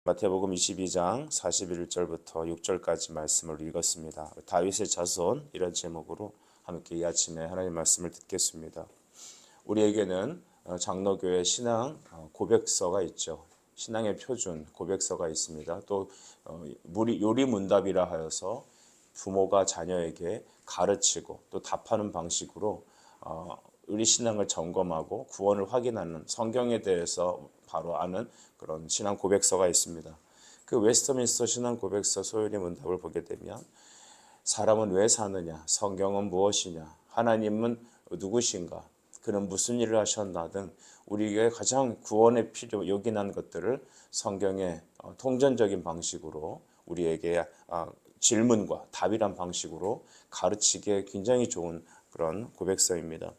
마태복음 22장 41절부터 6절까지 말씀을 읽었습니다. 다윗의 자손 이런 제목으로 함께 이 아침에 하나님 말씀을 듣겠습니다. 우리에게는 장로교회 신앙 고백서가 있죠. 신앙의 표준 고백서가 있습니다. 또 요리문답이라 하여서 부모가 자녀에게 가르치고 또 답하는 방식으로 우리 신앙을 점검하고 구원을 확인하는 성경에 대해서 바로 아는 그런 신앙 고백서가 있습니다. 그 웨스트민스터 신앙 고백서 소요리 문답을 보게 되면 사람은 왜 사느냐, 성경은 무엇이냐, 하나님은 누구신가, 그는 무슨 일을 하셨나 등 우리에게 가장 구원의 필요 요긴한 것들을 성경의 통전적인 방식으로 우리에게 질문과 답이란 방식으로 가르치기에 굉장히 좋은 그런 고백서입니다.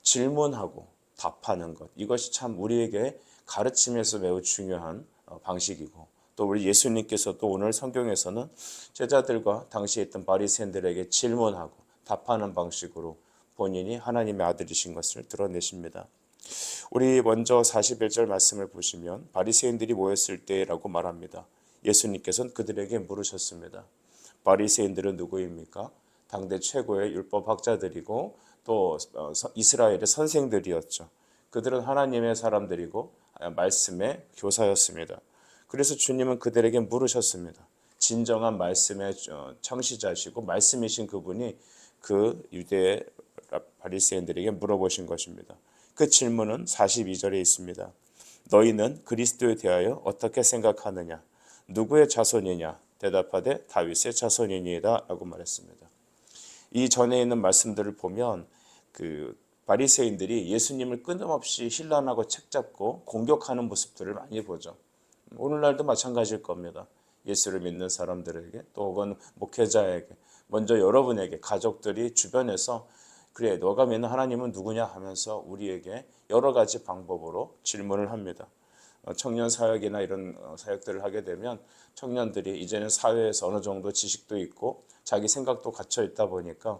질문하고 답하는 것, 이것이 참 우리에게 가르침에서 매우 중요한 방식이고, 또 우리 예수님께서도 오늘 성경에서는 제자들과 당시에 있던 바리새인들에게 질문하고 답하는 방식으로 본인이 하나님의 아들이신 것을 드러내십니다. 우리 먼저 41절 말씀을 보시면 바리새인들이 모였을 때라고 말합니다. 예수님께서는 그들에게 물으셨습니다. 바리새인들은 누구입니까? 당대 최고의 율법학자들이고 또 이스라엘의 선생들이었죠. 그들은 하나님의 사람들이고 말씀의 교사였습니다. 그래서 주님은 그들에게 물으셨습니다. 진정한 말씀의 창시자시고 말씀이신 그분이 그 유대 바리새인들에게 물어보신 것입니다. 그 질문은 42절에 있습니다. 너희는 그리스도에 대하여 어떻게 생각하느냐? 누구의 자손이냐? 대답하되 다윗의 자손이니이다 라고 말했습니다. 이 전에 있는 말씀들을 보면 그 바리새인들이 예수님을 끊임없이 힐난하고 책잡고 공격하는 모습들을 많이 보죠. 오늘날도 마찬가지일 겁니다. 예수를 믿는 사람들에게 또 혹은 목회자에게 먼저 여러분에게 가족들이 주변에서 그래 너가 믿는 하나님은 누구냐 하면서 우리에게 여러 가지 방법으로 질문을 합니다. 청년 사역이나 이런 사역들을 하게 되면 청년들이 이제는 사회에서 어느 정도 지식도 있고 자기 생각도 갖춰 있다 보니까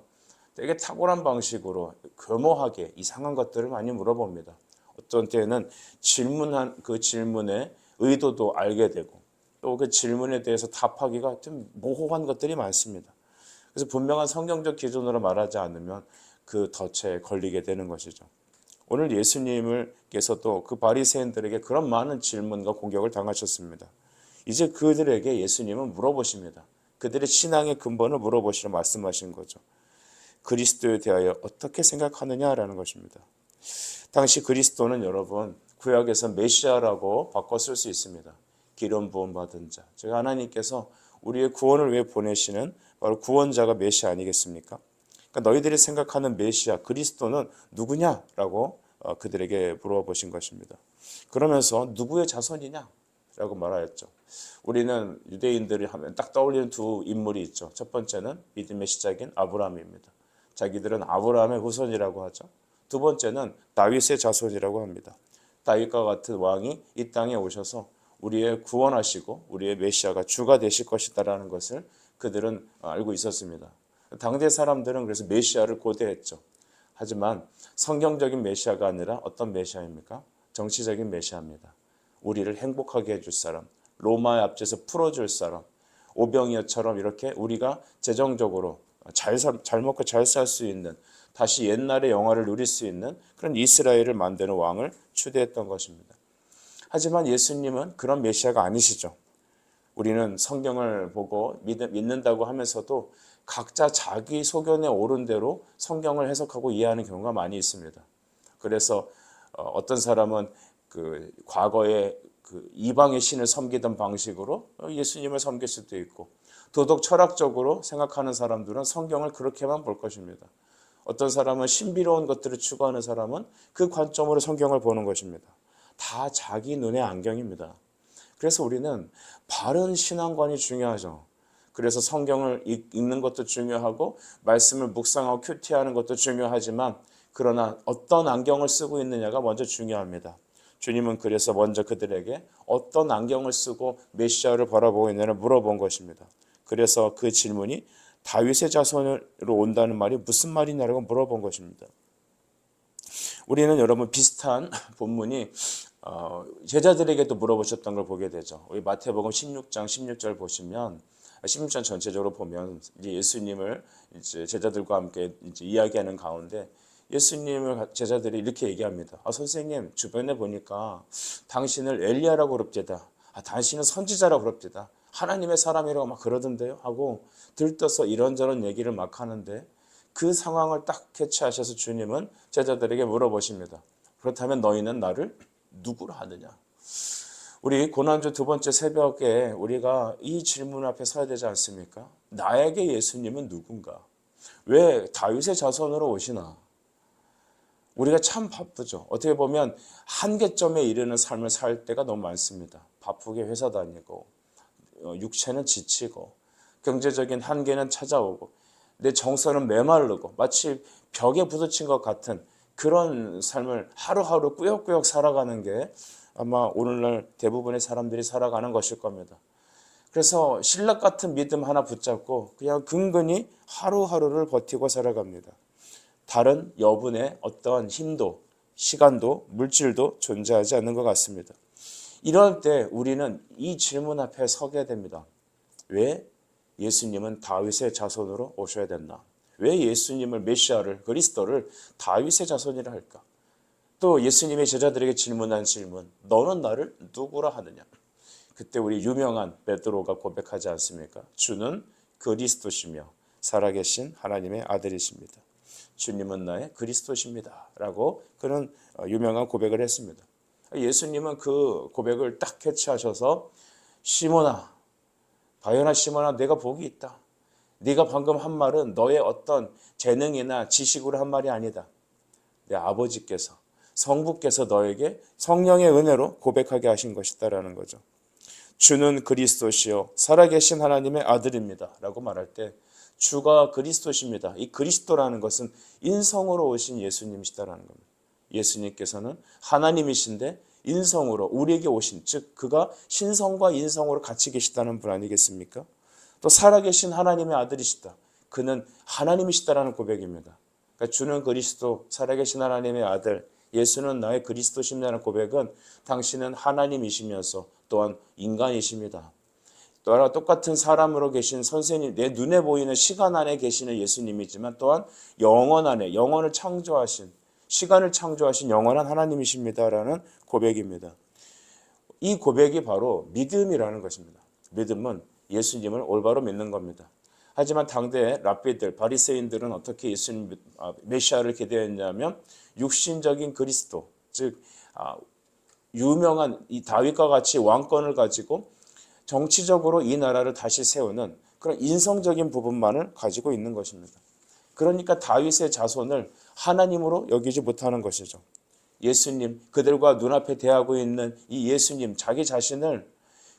되게 탁월한 방식으로 교모하게 이상한 것들을 많이 물어봅니다. 어떤 때는 질문한 그 질문의 의도도 알게 되고 또 그 질문에 대해서 답하기가 좀 모호한 것들이 많습니다. 그래서 분명한 성경적 기준으로 말하지 않으면 그 덫에 걸리게 되는 것이죠. 오늘 예수님께서도 그 바리새인들에게 그런 많은 질문과 공격을 당하셨습니다. 이제 그들에게 예수님은 물어보십니다. 그들의 신앙의 근본을 물어보시려 말씀하신 거죠. 그리스도에 대하여 어떻게 생각하느냐라는 것입니다. 당시 그리스도는 여러분 구약에서 메시아라고 바꿔 쓸 수 있습니다. 기름 부음 받은 자. 즉 하나님께서 우리의 구원을 위해 보내시는 바로 구원자가 메시아 아니겠습니까? 그러니까 너희들이 생각하는 메시아 그리스도는 누구냐라고 그들에게 물어보신 것입니다. 그러면서 누구의 자손이냐라고 말하였죠. 우리는 유대인들이 하면 딱 떠올리는 두 인물이 있죠. 첫 번째는 믿음의 시작인 아브라함입니다. 자기들은 아브라함의 후손이라고 하죠. 두 번째는 다윗의 자손이라고 합니다. 다윗과 같은 왕이 이 땅에 오셔서 우리의 구원하시고 우리의 메시아가 주가 되실 것이다라는 것을 그들은 알고 있었습니다. 당대 사람들은 그래서 메시아를 고대했죠. 하지만 성경적인 메시아가 아니라 어떤 메시아입니까? 정치적인 메시아입니다. 우리를 행복하게 해줄 사람, 로마의 압제에서 풀어줄 사람, 오병이어처럼 이렇게 우리가 재정적으로 잘 먹고 잘 살 수 있는 다시 옛날의 영화를 누릴 수 있는 그런 이스라엘을 만드는 왕을 추대했던 것입니다. 하지만 예수님은 그런 메시아가 아니시죠. 우리는 성경을 보고 믿는다고 하면서도 각자 자기 소견에 옳은 대로 성경을 해석하고 이해하는 경우가 많이 있습니다. 그래서 어떤 사람은 그 과거에 그 이방의 신을 섬기던 방식으로 예수님을 섬길 수도 있고 도덕 철학적으로 생각하는 사람들은 성경을 그렇게만 볼 것입니다. 어떤 사람은 신비로운 것들을 추구하는 사람은 그 관점으로 성경을 보는 것입니다. 다 자기 눈의 안경입니다. 그래서 우리는 바른 신앙관이 중요하죠. 그래서 성경을 읽는 것도 중요하고 말씀을 묵상하고 큐티하는 것도 중요하지만 그러나 어떤 안경을 쓰고 있느냐가 먼저 중요합니다. 주님은 그래서 먼저 그들에게 어떤 안경을 쓰고 메시아를 바라보고 있느냐를 물어본 것입니다. 그래서 그 질문이 다윗의 자손으로 온다는 말이 무슨 말이냐라고 물어본 것입니다. 우리는 여러분 비슷한 본문이 제자들에게도 물어보셨던 걸 보게 되죠. 우리 마태복음 16장 16절 보시면 16장 전체적으로 보면 이제 예수님을 이제 제자들과 함께 이제 이야기하는 가운데 예수님을 제자들이 이렇게 얘기합니다. 선생님 주변에 보니까 당신을 엘리야라고 그럽디다. 당신은 선지자라고 그럽디다. 하나님의 사람이라고 막 그러던데요 하고 들떠서 이런저런 얘기를 막 하는데 그 상황을 딱 캐치하셔서 주님은 제자들에게 물어보십니다. 그렇다면 너희는 나를 누구로 하느냐? 우리 고난주 두 번째 새벽에 우리가 이 질문 앞에 서야 되지 않습니까? 나에게 예수님은 누군가? 왜 다윗의 자손으로 오시나? 우리가 참 바쁘죠. 어떻게 보면 한계점에 이르는 삶을 살 때가 너무 많습니다. 바쁘게 회사 다니고 육체는 지치고 경제적인 한계는 찾아오고 내 정서는 메마르고 마치 벽에 부딪힌 것 같은 그런 삶을 하루하루 꾸역꾸역 살아가는 게 아마 오늘날 대부분의 사람들이 살아가는 것일 겁니다. 그래서 신락 같은 믿음 하나 붙잡고 그냥 근근히 하루하루를 버티고 살아갑니다. 다른 여분의 어떠한 힘도 시간도 물질도 존재하지 않는 것 같습니다. 이럴 때 우리는 이 질문 앞에 서게 됩니다. 왜 예수님은 다윗의 자손으로 오셔야 됐나? 왜 예수님을 메시아를 그리스도를 다윗의 자손이라 할까? 또 예수님의 제자들에게 질문한 질문, 너는 나를 누구라 하느냐? 그때 우리 유명한 베드로가 고백하지 않습니까? 주는 그리스도시며 살아계신 하나님의 아들이십니다. 주님은 나의 그리스도십니다. 라고 그런 유명한 고백을 했습니다. 예수님은 그 고백을 딱 캐치하셔서 시몬아, 바요나 시몬아, 내가 복이 있다. 네가 방금 한 말은 너의 어떤 재능이나 지식으로 한 말이 아니다. 내 아버지께서 성부께서 너에게 성령의 은혜로 고백하게 하신 것이다라는 거죠. 주는 그리스도시요 살아계신 하나님의 아들입니다. 라고 말할 때 주가 그리스도십니다. 이 그리스도라는 것은 인성으로 오신 예수님이시다라는 겁니다. 예수님께서는 하나님이신데 인성으로 우리에게 오신, 즉 그가 신성과 인성으로 같이 계시다는 분 아니겠습니까? 또 살아계신 하나님의 아들이시다. 그는 하나님이시다라는 고백입니다. 그러니까 주는 그리스도, 살아계신 하나님의 아들, 예수는 나의 그리스도십니다라는 고백은 당신은 하나님이시면서 또한 인간이십니다. 또한 똑같은 사람으로 계신 선생님, 내 눈에 보이는 시간 안에 계시는 예수님이지만 또한 영원 안에, 영원을 창조하신, 시간을 창조하신 영원한 하나님이십니다라는 고백입니다. 이 고백이 바로 믿음이라는 것입니다. 믿음은 예수님을 올바로 믿는 겁니다. 하지만 당대 랍비들, 바리새인들은 어떻게 예수님 메시아를 기대했냐면 육신적인 그리스도, 즉 유명한 이 다윗과 같이 왕권을 가지고 정치적으로 이 나라를 다시 세우는 그런 인성적인 부분만을 가지고 있는 것입니다. 그러니까 다윗의 자손을 하나님으로 여기지 못하는 것이죠. 예수님, 그들과 눈앞에 대하고 있는 이 예수님, 자기 자신을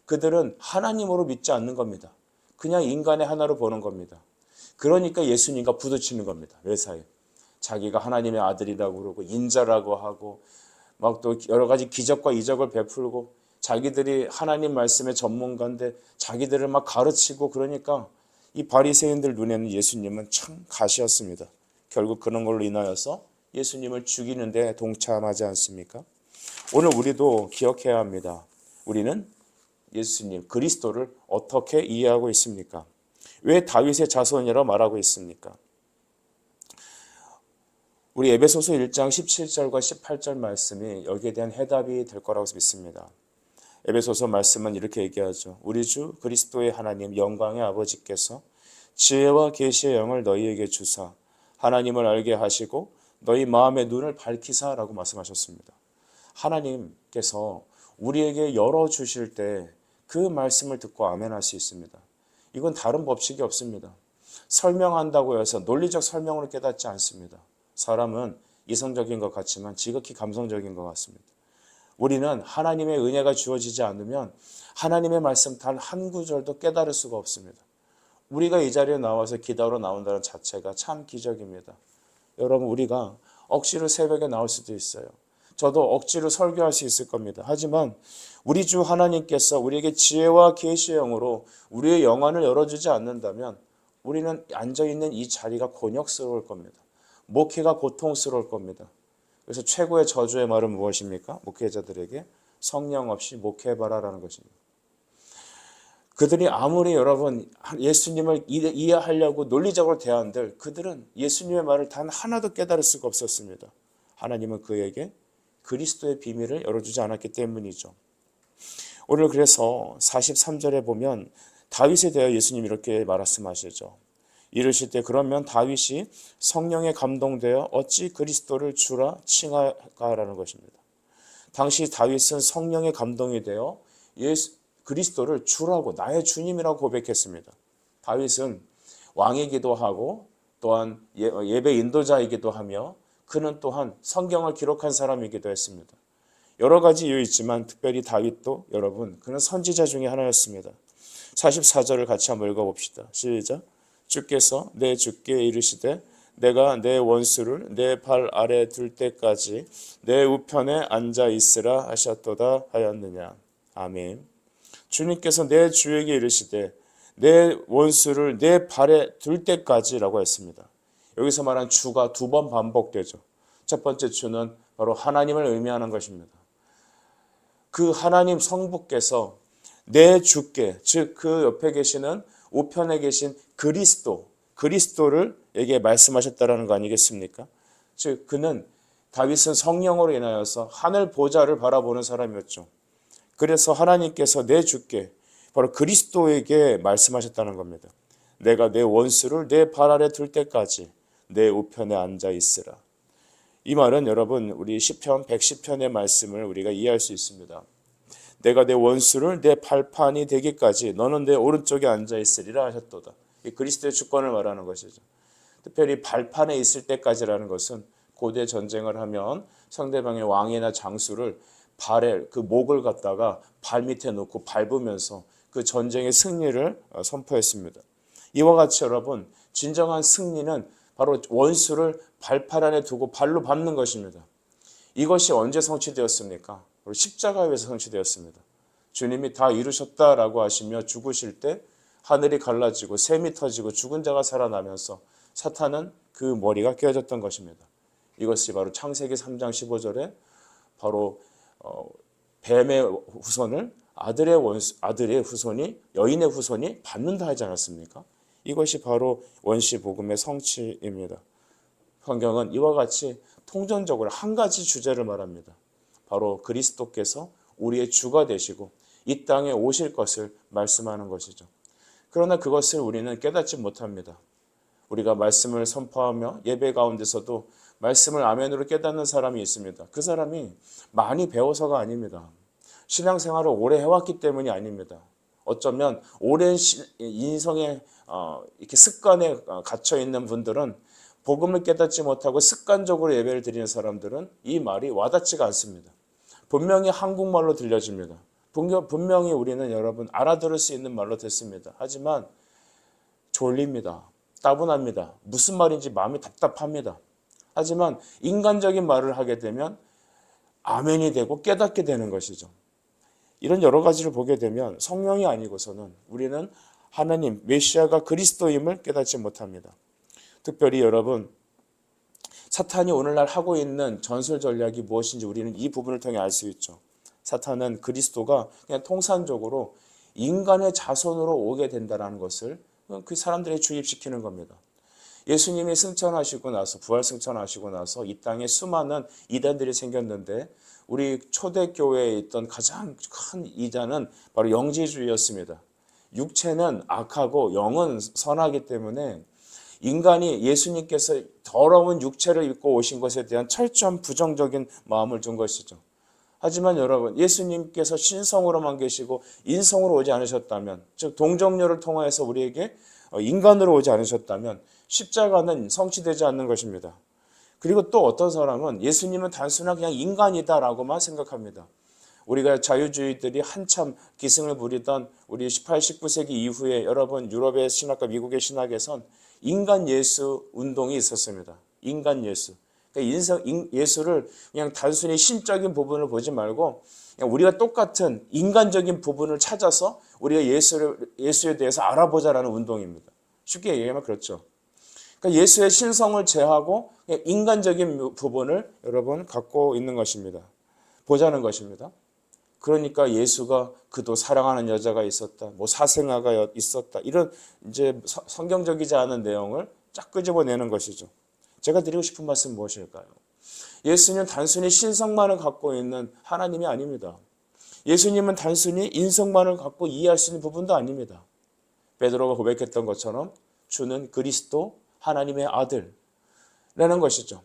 그들은 하나님으로 믿지 않는 겁니다. 그냥 인간의 하나로 보는 겁니다. 그러니까 예수님과 부딪히는 겁니다. 매사에. 자기가 하나님의 아들이라고 그러고 인자라고 하고 막 또 여러 가지 기적과 이적을 베풀고 자기들이 하나님 말씀의 전문가인데 자기들을 막 가르치고 그러니까 이 바리새인들 눈에는 예수님은 참 가시였습니다. 결국 그런 걸로 인하여서 예수님을 죽이는 데 동참하지 않습니까? 오늘 우리도 기억해야 합니다. 우리는 예수님, 그리스도를 어떻게 이해하고 있습니까? 왜 다윗의 자손이라고 말하고 있습니까? 우리 에베소서 1장 17절과 18절 말씀이 여기에 대한 해답이 될 거라고 믿습니다. 에베소서 말씀은 이렇게 얘기하죠. 우리 주 그리스도의 하나님 영광의 아버지께서 지혜와 계시의 영을 너희에게 주사 하나님을 알게 하시고 너희 마음의 눈을 밝히사라고 말씀하셨습니다. 하나님께서 우리에게 열어주실 때 그 말씀을 듣고 아멘할 수 있습니다. 이건 다른 법칙이 없습니다. 설명한다고 해서 논리적 설명으로 깨닫지 않습니다. 사람은 이성적인 것 같지만 지극히 감성적인 것 같습니다. 우리는 하나님의 은혜가 주어지지 않으면 하나님의 말씀 단 한 구절도 깨달을 수가 없습니다. 우리가 이 자리에 나와서 기도하러 나온다는 자체가 참 기적입니다. 여러분, 우리가 억지로 새벽에 나올 수도 있어요. 저도 억지로 설교할 수 있을 겁니다. 하지만 우리 주 하나님께서 우리에게 지혜와 계시의 영으로 우리의 영안을 열어주지 않는다면 우리는 앉아있는 이 자리가 곤욕스러울 겁니다. 목회가 고통스러울 겁니다. 그래서 최고의 저주의 말은 무엇입니까? 목회자들에게 성령 없이 목회해봐라라는 것입니다. 그들이 아무리 여러분 예수님을 이해하려고 논리적으로 대한들 그들은 예수님의 말을 단 하나도 깨달을 수가 없었습니다. 하나님은 그에게 그리스도의 비밀을 열어주지 않았기 때문이죠. 오늘 그래서 43절에 보면 다윗에 대하여 예수님이 이렇게 말씀하시죠. 이르실 때 그러면 다윗이 성령에 감동되어 어찌 그리스도를 주라 칭하가라는 것입니다. 당시 다윗은 성령에 감동이 되어 그리스도를 주라고 나의 주님이라고 고백했습니다. 다윗은 왕이기도 하고 또한 예배 인도자이기도 하며 그는 또한 성경을 기록한 사람이기도 했습니다. 여러 가지 이유 있지만 특별히 다윗도 여러분 그는 선지자 중에 하나였습니다. 44절을 같이 한번 읽어봅시다. 시작. 주께서 내 주께 이르시되 내가 내 원수를 내 발 아래 둘 때까지 내 우편에 앉아 있으라 하셨도다 하였느냐. 아멘. 주님께서 내 주에게 이르시되 내 원수를 내 발에 둘 때까지라고 했습니다. 여기서 말한 주가 두 번 반복되죠. 첫 번째 주는 바로 하나님을 의미하는 것입니다. 그 하나님 성부께서 내 주께, 즉 그 옆에 계시는 우편에 계신 그리스도를 에게 말씀하셨다라는 거 아니겠습니까? 즉 그는 다윗은 성령으로 인하여서 하늘 보좌를 바라보는 사람이었죠. 그래서 하나님께서 내 주께 바로 그리스도에게 말씀하셨다는 겁니다. 내가 내 원수를 내 발 아래 둘 때까지 내 우편에 앉아 있으라. 이 말은 여러분 우리 시편 110편의 말씀을 우리가 이해할 수 있습니다. 내가 내 원수를 내 발판이 되기까지 너는 내 오른쪽에 앉아 있으리라 하셨도다. 이 그리스도의 주권을 말하는 것이죠. 특별히 발판에 있을 때까지라는 것은 고대 전쟁을 하면 상대방의 왕이나 장수를 발에 그 목을 갖다가 발 밑에 놓고 밟으면서 그 전쟁의 승리를 선포했습니다. 이와 같이 여러분 진정한 승리는 바로 원수를 발판 안에 두고 발로 밟는 것입니다. 이것이 언제 성취되었습니까? 십자가에서 성취되었습니다. 주님이 다 이루셨다라고 하시며 죽으실 때 하늘이 갈라지고 샘이 터지고 죽은 자가 살아나면서 사탄은 그 머리가 깨어졌던 것입니다. 이것이 바로 창세기 3장 15절에 바로 뱀의 후손을 아들의 후손이 여인의 후손이 받는다 하지 않았습니까? 이것이 바로 원시 복음의 성취입니다. 성경은 이와 같이 통전적으로 한 가지 주제를 말합니다. 바로 그리스도께서 우리의 주가 되시고 이 땅에 오실 것을 말씀하는 것이죠. 그러나 그것을 우리는 깨닫지 못합니다. 우리가 말씀을 선포하며 예배 가운데서도 말씀을 아멘으로 깨닫는 사람이 있습니다. 그 사람이 많이 배워서가 아닙니다. 신앙생활을 오래 해왔기 때문이 아닙니다. 어쩌면 오랜 인성의 이렇게 습관에 갇혀 있는 분들은 복음을 깨닫지 못하고 습관적으로 예배를 드리는 사람들은 이 말이 와닿지가 않습니다. 분명히 한국말로 들려집니다. 분명히 우리는 여러분 알아들을 수 있는 말로 듣습니다. 하지만 졸립니다. 따분합니다. 무슨 말인지 마음이 답답합니다. 하지만 인간적인 말을 하게 되면 아멘이 되고 깨닫게 되는 것이죠. 이런 여러 가지를 보게 되면 성령이 아니고서는 우리는 하나님, 메시아가 그리스도임을 깨닫지 못합니다. 특별히 여러분, 사탄이 오늘날 하고 있는 전술 전략이 무엇인지 우리는 이 부분을 통해 알 수 있죠. 사탄은 그리스도가 그냥 통산적으로 인간의 자손으로 오게 된다는 것을 그 사람들에 주입시키는 겁니다. 예수님이 승천하시고 나서 부활 승천하시고 나서 이 땅에 수많은 이단들이 생겼는데 우리 초대교회에 있던 가장 큰 이단은 바로 영지주의였습니다. 육체는 악하고 영은 선하기 때문에 인간이 예수님께서 더러운 육체를 입고 오신 것에 대한 철저한 부정적인 마음을 둔 것이죠. 하지만 여러분 예수님께서 신성으로만 계시고 인성으로 오지 않으셨다면 즉 동정녀를 통하여서 우리에게 인간으로 오지 않으셨다면 십자가는 성취되지 않는 것입니다. 그리고 또 어떤 사람은 예수님은 단순한 그냥 인간이다라고만 생각합니다. 우리가 자유주의들이 한참 기승을 부리던 우리 18, 19세기 이후에 여러분 유럽의 신학과 미국의 신학에선 인간 예수 운동이 있었습니다. 인간 예수. 그러니까 예수를 그냥 단순히 신적인 부분을 보지 말고 그냥 우리가 똑같은 인간적인 부분을 찾아서 우리가 예수에 대해서 알아보자라는 운동입니다. 쉽게 얘기하면 그렇죠. 그러니까 예수의 신성을 제하고 인간적인 부분을 여러분 갖고 있는 것입니다. 보자는 것입니다. 그러니까 예수가 그도 사랑하는 여자가 있었다, 뭐 사생아가 있었다, 이런 이제 성경적이지 않은 내용을 쫙 끄집어내는 것이죠. 제가 드리고 싶은 말씀은 무엇일까요? 예수님은 단순히 신성만을 갖고 있는 하나님이 아닙니다. 예수님은 단순히 인성만을 갖고 이해할 수 있는 부분도 아닙니다. 베드로가 고백했던 것처럼 주는 그리스도 하나님의 아들라는 것이죠.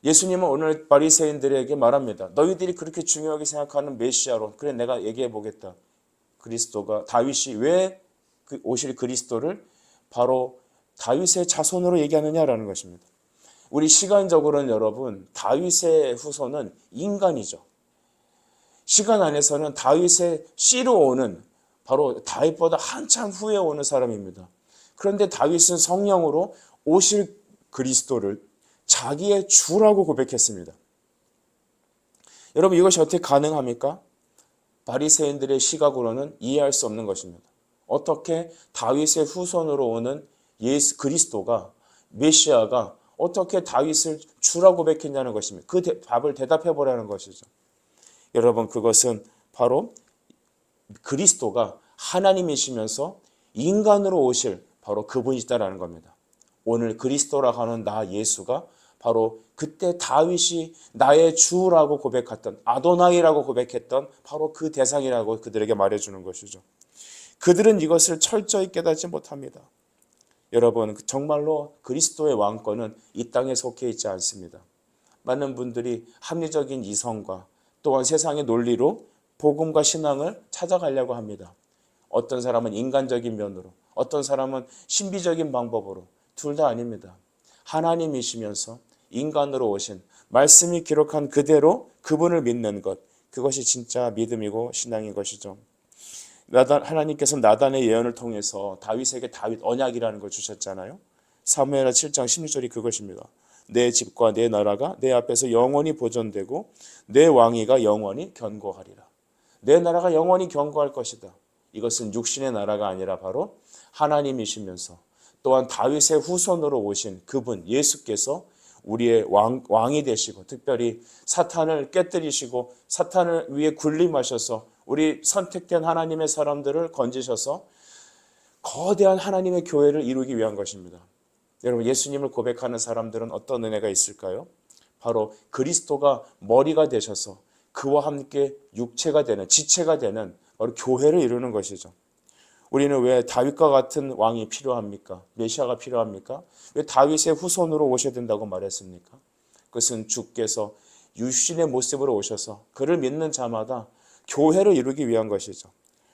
예수님은 오늘 바리새인들에게 말합니다. 너희들이 그렇게 중요하게 생각하는 메시아로, 그래 내가 얘기해 보겠다. 그리스도가, 다윗이 왜 오실 그리스도를 바로 다윗의 자손으로 얘기하느냐라는 것입니다. 우리 시간적으로는 여러분, 다윗의 후손은 인간이죠. 시간 안에서는 다윗의 씨로 오는, 바로 다윗보다 한참 후에 오는 사람입니다. 그런데 다윗은 성령으로 오실 그리스도를 자기의 주라고 고백했습니다. 여러분, 이것이 어떻게 가능합니까? 바리새인들의 시각으로는 이해할 수 없는 것입니다. 어떻게 다윗의 후손으로 오는 예수 그리스도가, 메시아가 어떻게 다윗을 주라고 고백했냐는 것입니다. 그 답을 대답해 보라는 것이죠. 여러분, 그것은 바로 그리스도가 하나님이시면서 인간으로 오실 바로 그분이다라는 겁니다. 오늘 그리스도라고 하는 나 예수가 바로 그때 다윗이 나의 주라고 고백했던, 아도나이라고 고백했던 바로 그 대상이라고 그들에게 말해주는 것이죠. 그들은 이것을 철저히 깨닫지 못합니다. 여러분, 정말로 그리스도의 왕권은 이 땅에 속해 있지 않습니다. 많은 분들이 합리적인 이성과 또한 세상의 논리로 복음과 신앙을 찾아가려고 합니다. 어떤 사람은 인간적인 면으로, 어떤 사람은 신비적인 방법으로, 둘 다 아닙니다. 하나님이시면서 인간으로 오신, 말씀이 기록한 그대로 그분을 믿는 것, 그것이 진짜 믿음이고 신앙인 것이죠. 하나님께서 나단의 예언을 통해서 다윗에게 다윗 언약이라는 걸 주셨잖아요. 사무엘하 7장 16절이 그것입니다. 내 집과 내 나라가 내 앞에서 영원히 보존되고 내 왕위가 영원히 견고하리라. 내 나라가 영원히 견고할 것이다. 이것은 육신의 나라가 아니라 바로 하나님이시면서 또한 다윗의 후손으로 오신 그분 예수께서 우리의 왕이 되시고, 특별히 사탄을 깨뜨리시고 사탄을 위해 군림하셔서 우리 선택된 하나님의 사람들을 건지셔서 거대한 하나님의 교회를 이루기 위한 것입니다. 여러분, 예수님을 고백하는 사람들은 어떤 은혜가 있을까요? 바로 그리스도가 머리가 되셔서 그와 함께 육체가 되는, 지체가 되는 바로 교회를 이루는 것이죠. 우리는 왜 다윗과 같은 왕이 필요합니까? 메시아가 필요합니까? 왜 다윗의 후손으로 오셔야 된다고 말했습니까? 그것은 주께서 육신의 모습으로 오셔서 그를 믿는 자마다 교회를 이루기 위한 것이죠.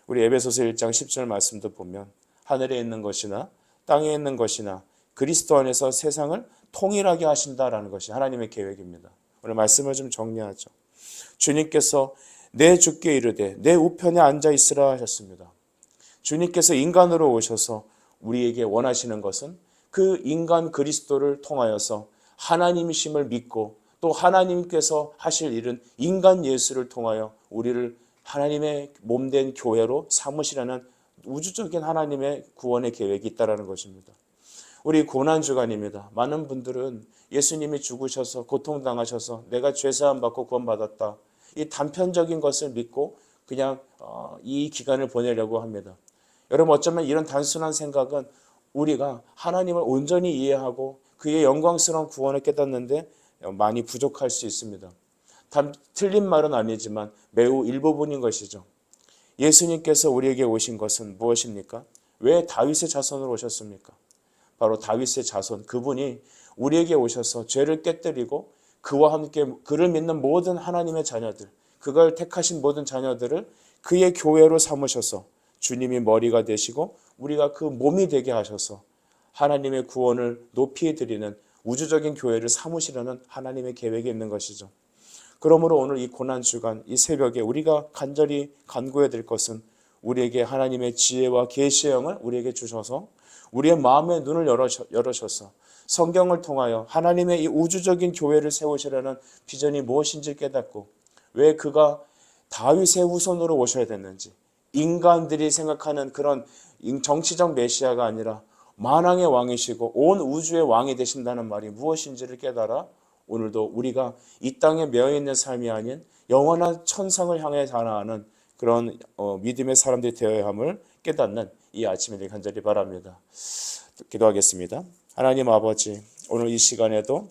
우리 에베소서 1장 10절 말씀도 보면 하늘에 있는 것이나 땅에 있는 것이나 그리스도 안에서 세상을 통일하게 하신다라는 것이 하나님의 계획입니다. 오늘 말씀을 좀 정리하죠. 주님께서 내 주께 이르되 내 우편에 앉아 있으라 하셨습니다. 주님께서 인간으로 오셔서 우리에게 원하시는 것은 그 인간 그리스도를 통하여서 하나님이심을 믿고 또 하나님께서 하실 일은 인간 예수를 통하여 우리를 하나님의 몸된 교회로 삼으시라는 우주적인 하나님의 구원의 계획이 있다는 것입니다. 우리 고난주간입니다. 많은 분들은 예수님이 죽으셔서 고통당하셔서 내가 죄사함 받고 구원받았다, 이 단편적인 것을 믿고 그냥 이 기간을 보내려고 합니다. 여러분, 어쩌면 이런 단순한 생각은 우리가 하나님을 온전히 이해하고 그의 영광스러운 구원을 깨닫는데 많이 부족할 수 있습니다. 틀린 말은 아니지만 매우 일부분인 것이죠. 예수님께서 우리에게 오신 것은 무엇입니까? 왜 다윗의 자손으로 오셨습니까? 바로 다윗의 자손, 그분이 우리에게 오셔서 죄를 깨뜨리고 그와 함께 그를 믿는 모든 하나님의 자녀들, 그걸 택하신 모든 자녀들을 그의 교회로 삼으셔서 주님이 머리가 되시고 우리가 그 몸이 되게 하셔서 하나님의 구원을 높이 드리는 우주적인 교회를 삼으시려는 하나님의 계획이 있는 것이죠. 그러므로 오늘 이 고난주간, 이 새벽에 우리가 간절히 간구해야 될 것은 우리에게 하나님의 지혜와 계시의 영을 우리에게 주셔서 우리의 마음의 눈을 열으셔서 성경을 통하여 하나님의 이 우주적인 교회를 세우시려는 비전이 무엇인지 깨닫고 왜 그가 다윗의 후손으로 오셔야 됐는지, 인간들이 생각하는 그런 정치적 메시아가 아니라 만왕의 왕이시고 온 우주의 왕이 되신다는 말이 무엇인지를 깨달아 오늘도 우리가 이 땅에 매여있는 삶이 아닌 영원한 천상을 향해 살아가는 그런 믿음의 사람들이 되어야 함을 깨닫는 이 아침에 되길 간절히 바랍니다. 기도하겠습니다. 하나님 아버지, 오늘 이 시간에도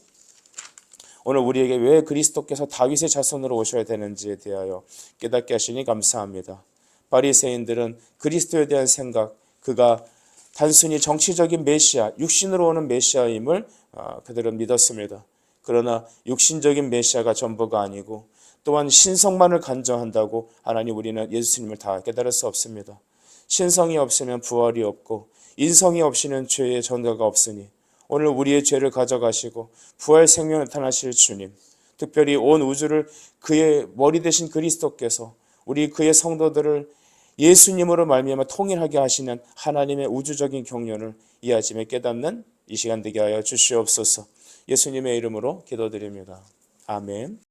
오늘 우리에게 왜 그리스도께서 다윗의 자손으로 오셔야 되는지에 대하여 깨닫게 하시니 감사합니다. 바리새인들은 그리스도에 대한 생각, 그가 단순히 정치적인 메시아, 육신으로 오는 메시아임을 그들은 믿었습니다. 그러나 육신적인 메시아가 전부가 아니고 또한 신성만을 간청한다고 하나님 우리는 예수님을 다 깨달을 수 없습니다. 신성이 없으면 부활이 없고 인성이 없이는 죄의 전가가 없으니 오늘 우리의 죄를 가져가시고 부활 생명을 나타나실 주님, 특별히 온 우주를 그의 머리 되신 그리스도께서 우리 그의 성도들을 예수님으로 말미암아 통일하게 하시는 하나님의 우주적인 경륜을 이 아침에 깨닫는 이 시간 되게 하여 주시옵소서. 예수님의 이름으로 기도드립니다. 아멘.